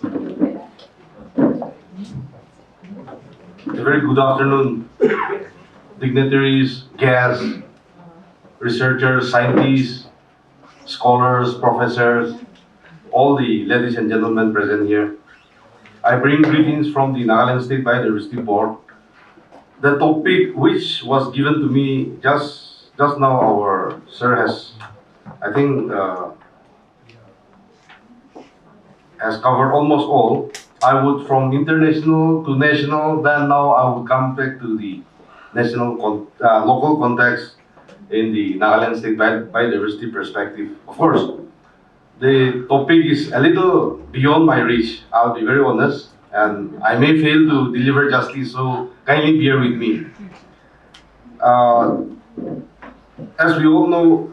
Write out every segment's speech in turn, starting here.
A very good afternoon, dignitaries, guests, researchers, scientists, scholars, professors, all the ladies and gentlemen present here. I bring greetings from the Nagaland State Biodiversity Board. The topic which was given to me just now, our sir has, I think, has covered almost all. I would from international to national, then now I would come back to the local context in the Nagaland State Biodiversity perspective. Of course, the topic is a little beyond my reach, I'll be very honest, and I may fail to deliver justice, so kindly bear with me. As we all know,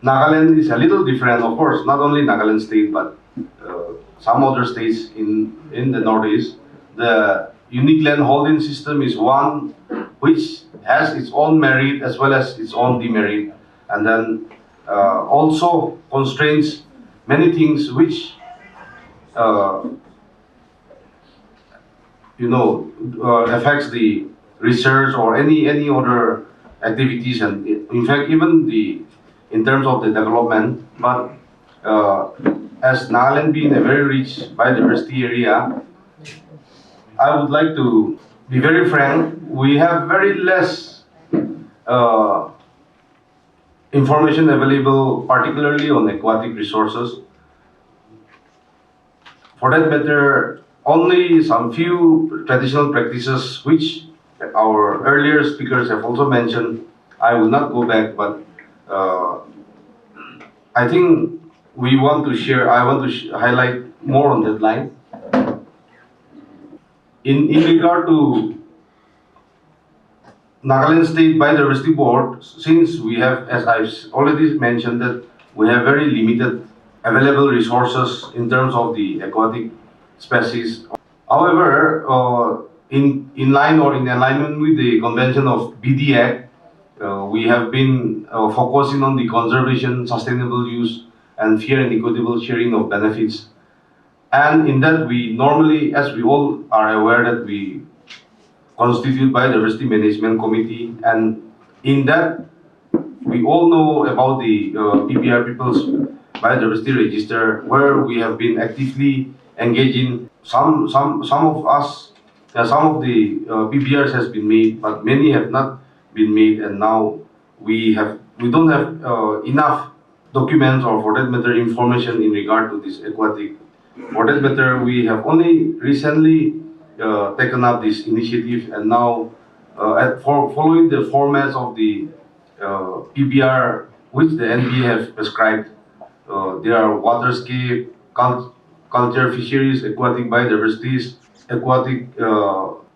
Nagaland is a little different, of course, not only Nagaland State, but some other states in the Northeast. The unique land holding system is one which has its own merit as well as its own demerit, and then also constrains many things which affects the research or any other activities, and in fact even in terms of the development. But as Nagaland being a very rich biodiversity area, I would like to be very frank. We have very less information available, particularly on aquatic resources. For that matter, only some few traditional practices which our earlier speakers have also mentioned. I will not go back, but I think I want to highlight more on that line. In regard to Nagaland State Biodiversity Board, since we have, as I've already mentioned, that we have very limited available resources in terms of the aquatic species. However, in alignment with the Convention of BD Act, we have been focusing on the conservation, sustainable use, and fair and equitable sharing of benefits. And in that, we normally, as we all are aware, that we constitute Biodiversity Management Committee, and in that, we all know about the PBR, People's Biodiversity Register, where we have been actively engaging. Some of us, some of the PBRs has been made, but many have not been made, and now we don't have enough documents, or for that matter information in regard to this aquatic. For that matter, we have only recently taken up this initiative, and now following the formats of the PBR which the NBA have prescribed, there are waterscape, culture, fisheries, aquatic biodiversities, aquatic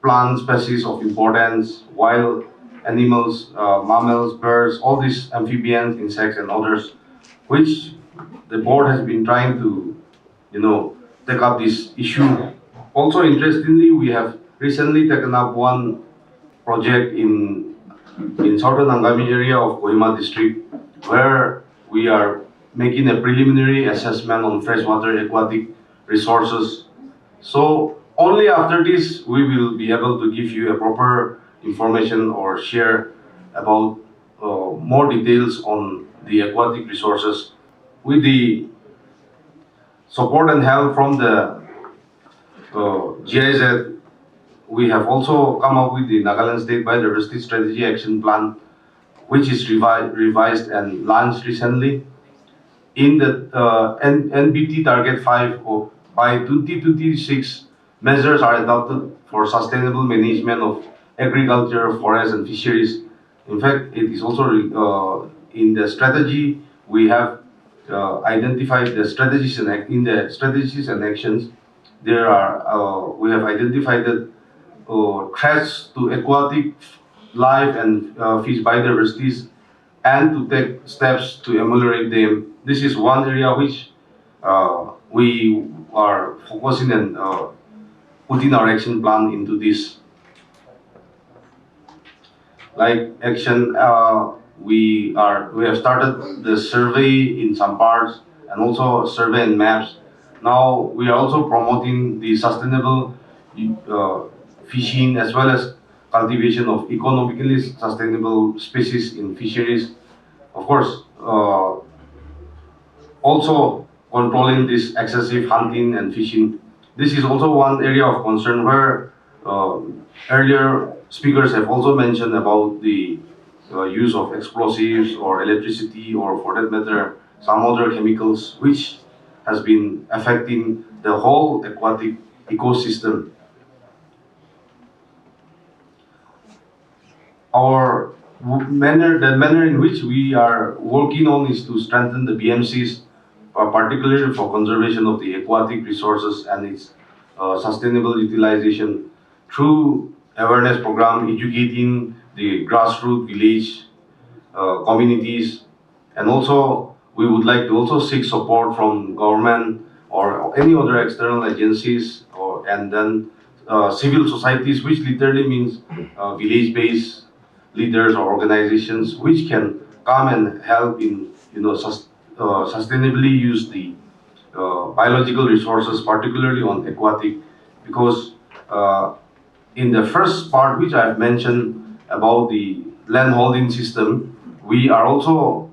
plant species of importance, wild animals, mammals, birds, all these amphibians, insects, and others, which the board has been trying to, take up this issue. Also, interestingly, we have recently taken up one project in southern Angami area of Kohima district, where we are making a preliminary assessment on freshwater aquatic resources. So only after this we will be able to give you a proper information or share about more details on the aquatic resources. With the support and help from the GIZ, we have also come up with the Nagaland State Biodiversity Strategy Action Plan, which is revised and launched recently. In the NBT Target 5, by 2026, measures are adopted for sustainable management of agriculture, forests, and fisheries. In fact, it is also in the strategy we have identified the strategies, and in the strategies and actions there are we have identified that threats to aquatic life and fish biodiversities, and to take steps to ameliorate them. This is one area which we are focusing and putting our action plan into this. Like action, we have started the survey in some parts, and also survey and maps. Now we are also promoting the sustainable fishing as well as cultivation of economically sustainable species in fisheries. Of course, also controlling this excessive hunting and fishing. This is also one area of concern where uh, earlier speakers have also mentioned about the use of explosives or electricity or for that matter some other chemicals which has been affecting the whole aquatic ecosystem. The manner in which we are working on is to strengthen the BMCs, particularly for conservation of the aquatic resources and its sustainable utilization through awareness program, educating the grassroots village communities, and also we would like to also seek support from government or any other external agencies or and then civil societies, which literally means village-based leaders or organizations which can come and help in sustainably use the biological resources, particularly on aquatic, because in the first part which I've mentioned about the land holding system, we are also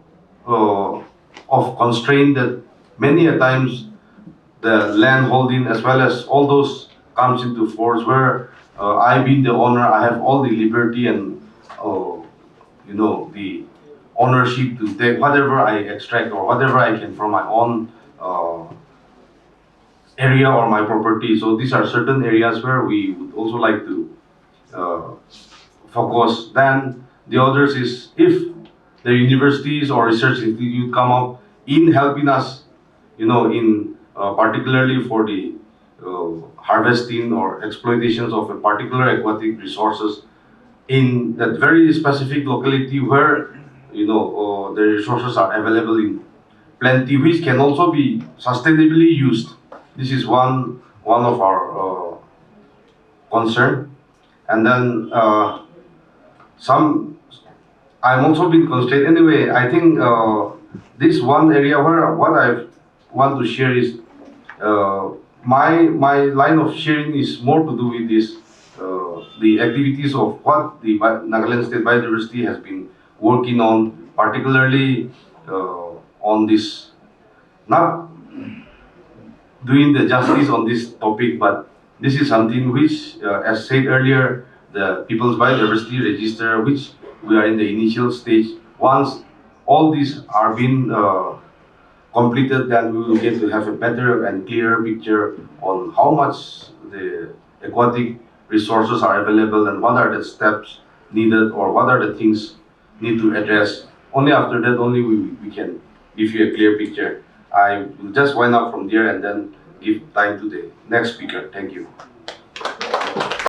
of constraint that many a times the land holding as well as all those comes into force where I being the owner, I have all the liberty and the ownership to take whatever I extract or whatever I can from my own area or my property. So these are certain areas where we would also like to uh, focus. Then the others is if the universities or research institute come up in helping us, in particularly for the harvesting or exploitations of a particular aquatic resources in that very specific locality where the resources are available in plenty, which can also be sustainably used. This is one of our concern. And then some I'm also been constrained. Anyway, I think this one area where what I want to share is my line of sharing is more to do with this the activities of what the Nagaland State Biodiversity has been working on, particularly on this, not doing the justice on this topic, but this is something which, as said earlier, the People's Biodiversity Register, which we are in the initial stage. Once all these are being completed, then we will get to have a better and clearer picture on how much the aquatic resources are available and what are the steps needed or what are the things need to address. Only after that, only we can give you a clear picture. I will just wind up from there and then give time to the next speaker. Thank you.